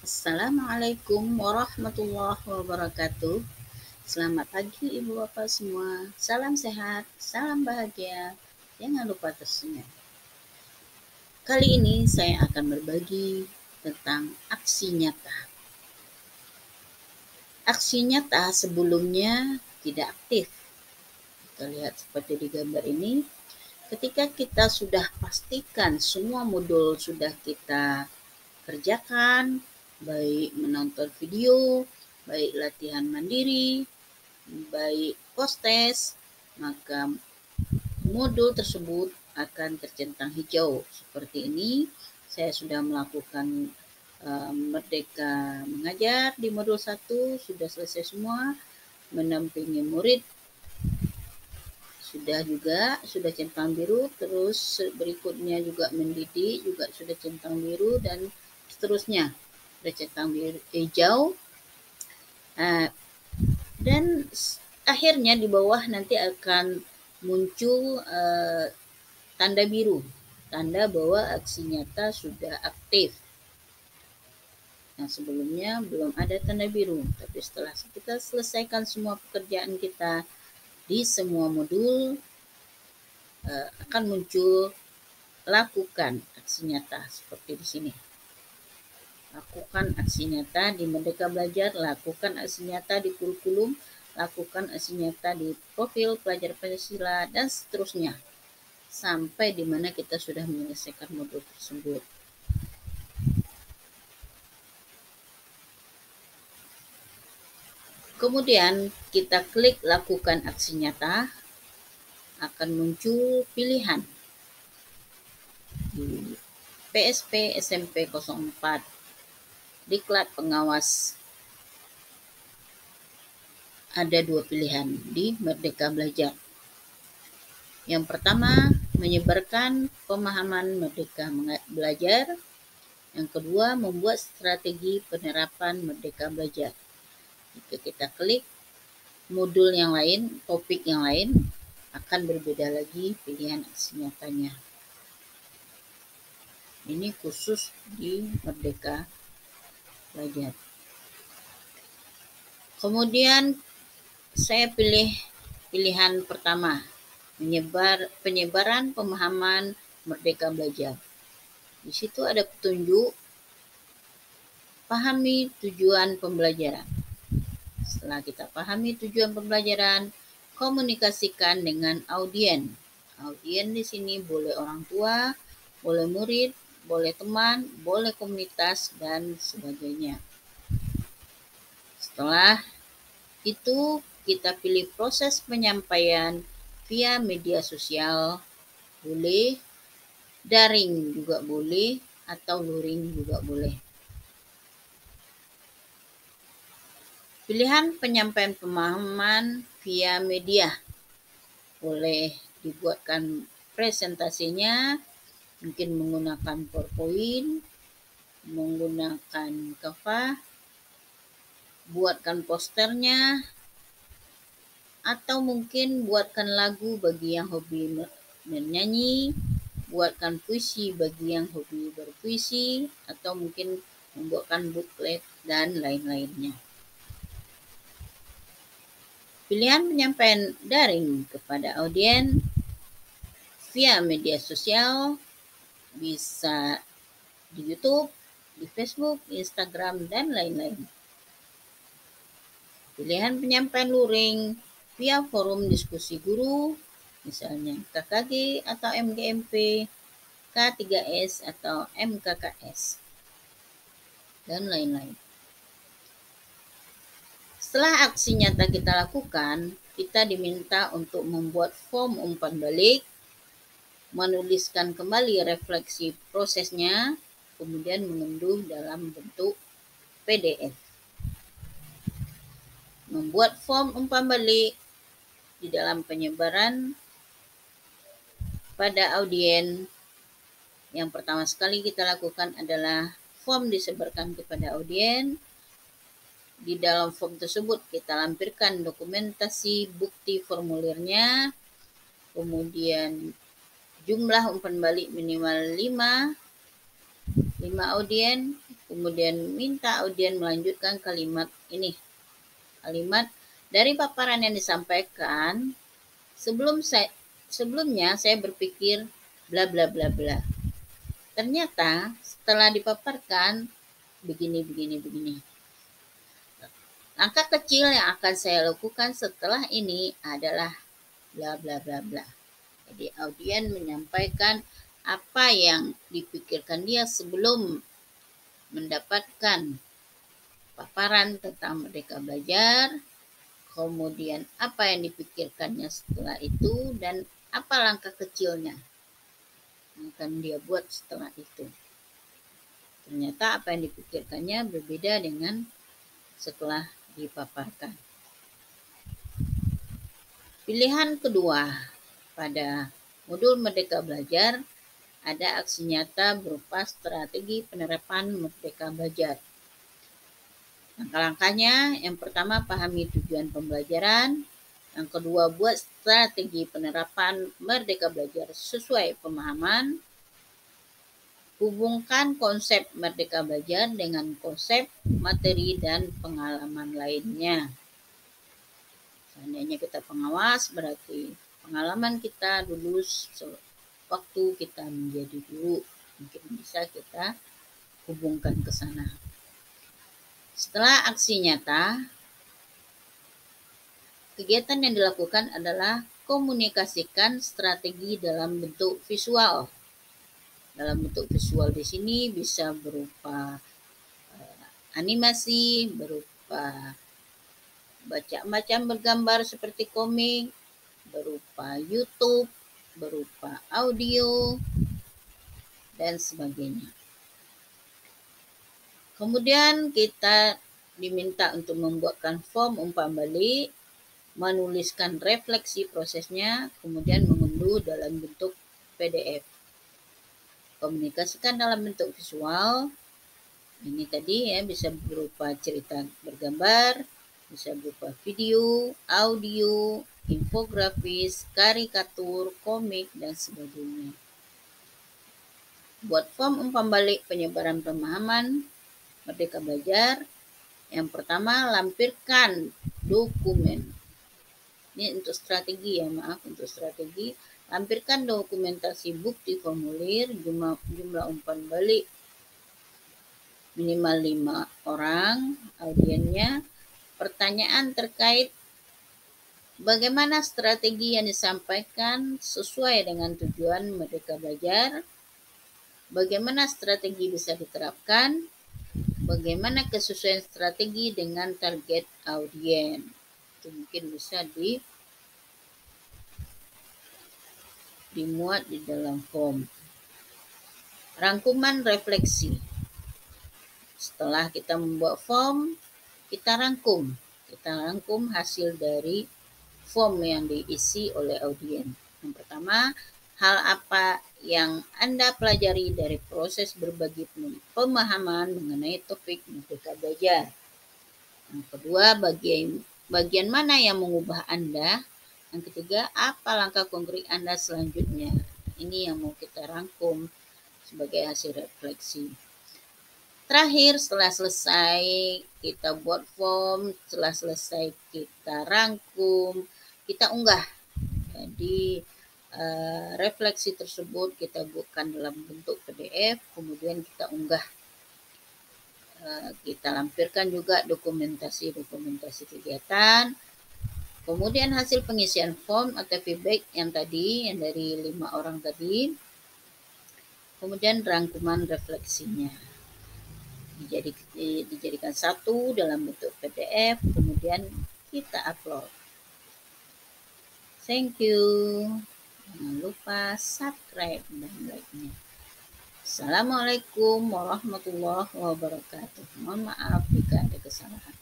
Assalamualaikum warahmatullahi wabarakatuh. Selamat pagi Ibu Bapak semua. Salam sehat, salam bahagia. Jangan lupa tersenyum. Kali ini saya akan berbagi tentang aksi nyata. Aksi nyata sebelumnya tidak aktif. Kita lihat seperti di gambar ini. Ketika kita sudah pastikan semua modul sudah kita kerjakan, baik menonton video, baik latihan mandiri, baik post-test, maka modul tersebut akan tercentang hijau. Seperti ini, saya sudah melakukan Merdeka Mengajar di modul 1, sudah selesai semua, mendampingi murid, sudah centang biru, terus berikutnya juga mendidik, juga sudah centang biru, dan seterusnya, sudah centang biru hijau. Dan akhirnya di bawah nanti akan muncul tanda biru, tanda bahwa aksi nyata sudah aktif. Nah, sebelumnya belum ada tanda biru, tapi setelah kita selesaikan semua pekerjaan kita di semua modul, akan muncul lakukan aksi nyata seperti di sini. Lakukan aksi nyata di Merdeka Belajar, lakukan aksi nyata di kurikulum, lakukan aksi nyata di profil pelajar Pancasila, dan seterusnya. Sampai di mana kita sudah menyelesaikan modul tersebut. Kemudian kita klik lakukan aksi nyata, akan muncul pilihan di PSP SMP 04 Diklat Pengawas. Ada dua pilihan di Merdeka Belajar. Yang pertama, menyebarkan pemahaman Merdeka Belajar. Yang kedua, membuat strategi penerapan Merdeka Belajar. Jika kita klik modul yang lain, topik yang lain, akan berbeda lagi pilihan aksi nyatanya. Ini khusus di Merdeka Belajar. Kemudian saya pilih pilihan pertama, penyebaran pemahaman Merdeka Belajar. Di situ ada petunjuk, pahami tujuan pembelajaran. Setelah kita pahami tujuan pembelajaran, komunikasikan dengan audien. Audien di sini boleh orang tua, boleh murid, boleh teman, boleh komunitas, dan sebagainya. Setelah itu kita pilih proses penyampaian via media sosial, boleh, daring juga boleh, atau luring juga boleh. Pilihan penyampaian pemahaman via media, boleh dibuatkan presentasinya, mungkin menggunakan PowerPoint, menggunakan Canva, buatkan posternya, atau mungkin buatkan lagu bagi yang hobi menyanyi, buatkan puisi bagi yang hobi berpuisi, atau mungkin membuatkan booklet dan lain-lainnya. Pilihan penyampaian daring kepada audien via media sosial, bisa di YouTube, di Facebook, Instagram, dan lain-lain. Pilihan penyampaian luring via forum diskusi guru, misalnya KKG atau MGMP, K3S atau MKKS, dan lain-lain. Setelah aksi nyata kita lakukan, kita diminta untuk membuat form umpan balik, menuliskan kembali refleksi prosesnya, kemudian mengunduh dalam bentuk PDF. Membuat form umpan balik di dalam penyebaran pada audien, yang pertama sekali kita lakukan adalah form disebarkan kepada audien. Di dalam form tersebut kita lampirkan dokumentasi bukti formulirnya, kemudian jumlah umpan balik minimal 5 audien, kemudian minta audien melanjutkan kalimat ini. Kalimat dari paparan yang disampaikan, sebelumnya saya berpikir bla bla bla bla. Ternyata setelah dipaparkan begini. Langkah kecil yang akan saya lakukan setelah ini adalah bla bla bla bla. Jadi audien menyampaikan apa yang dipikirkan dia sebelum mendapatkan paparan tentang Merdeka Belajar, kemudian apa yang dipikirkannya setelah itu, dan apa langkah kecilnya yang akan dia buat setelah itu. Ternyata apa yang dipikirkannya berbeda dengan setelah dipaparkan. Pilihan kedua, pada modul Merdeka Belajar ada aksi nyata berupa strategi penerapan Merdeka Belajar. Langkah-langkahnya, yang pertama pahami tujuan pembelajaran, yang kedua buat strategi penerapan Merdeka Belajar sesuai pemahaman, hubungkan konsep Merdeka Belajar dengan konsep, materi, dan pengalaman lainnya. Seandainya kita pengawas, berarti pengalaman kita dulu waktu kita menjadi guru. Mungkin bisa kita hubungkan ke sana. Setelah aksi nyata, kegiatan yang dilakukan adalah komunikasikan strategi dalam bentuk visual. Dalam bentuk visual di sini bisa berupa animasi, berupa macam bergambar seperti komik, berupa YouTube, berupa audio, dan sebagainya. Kemudian kita diminta untuk membuatkan form umpan balik, menuliskan refleksi prosesnya, kemudian mengunduh dalam bentuk PDF. Komunikasikan dalam bentuk visual, ini tadi ya, bisa berupa cerita bergambar, bisa berupa video, audio, infografis, karikatur, komik, dan sebagainya. Buat form umpan balik penyebaran pemahaman Merdeka Belajar. Yang pertama, lampirkan dokumen. Ini untuk strategi ya, untuk strategi. Lampirkan dokumentasi bukti formulir, jumlah umpan balik minimal 5 orang audiennya. Pertanyaan terkait bagaimana strategi yang disampaikan sesuai dengan tujuan Merdeka Belajar, bagaimana strategi bisa diterapkan, bagaimana kesesuaian strategi dengan target audien. Itu mungkin bisa dimuat di dalam form. Rangkuman refleksi. Setelah kita membuat form, kita rangkum hasil dari form yang diisi oleh audien. Yang pertama, hal apa yang Anda pelajari dari proses berbagi pemahaman mengenai topik Merdeka Belajar. Yang kedua, bagian mana yang mengubah Anda. Yang ketiga, apa langkah konkret Anda selanjutnya. Ini yang mau kita rangkum sebagai hasil refleksi. Terakhir, setelah selesai kita buat form, setelah selesai kita rangkum, kita unggah. Jadi refleksi tersebut kita buatkan dalam bentuk PDF, kemudian kita unggah. Kita lampirkan juga dokumentasi kegiatan. Kemudian hasil pengisian form atau feedback yang dari 5 orang tadi. Kemudian rangkuman refleksinya. Dijadikan satu dalam bentuk PDF, kemudian kita upload. Thank you. Jangan lupa subscribe dan like-nya. Assalamualaikum warahmatullahi wabarakatuh. Mohon maaf jika ada kesalahan.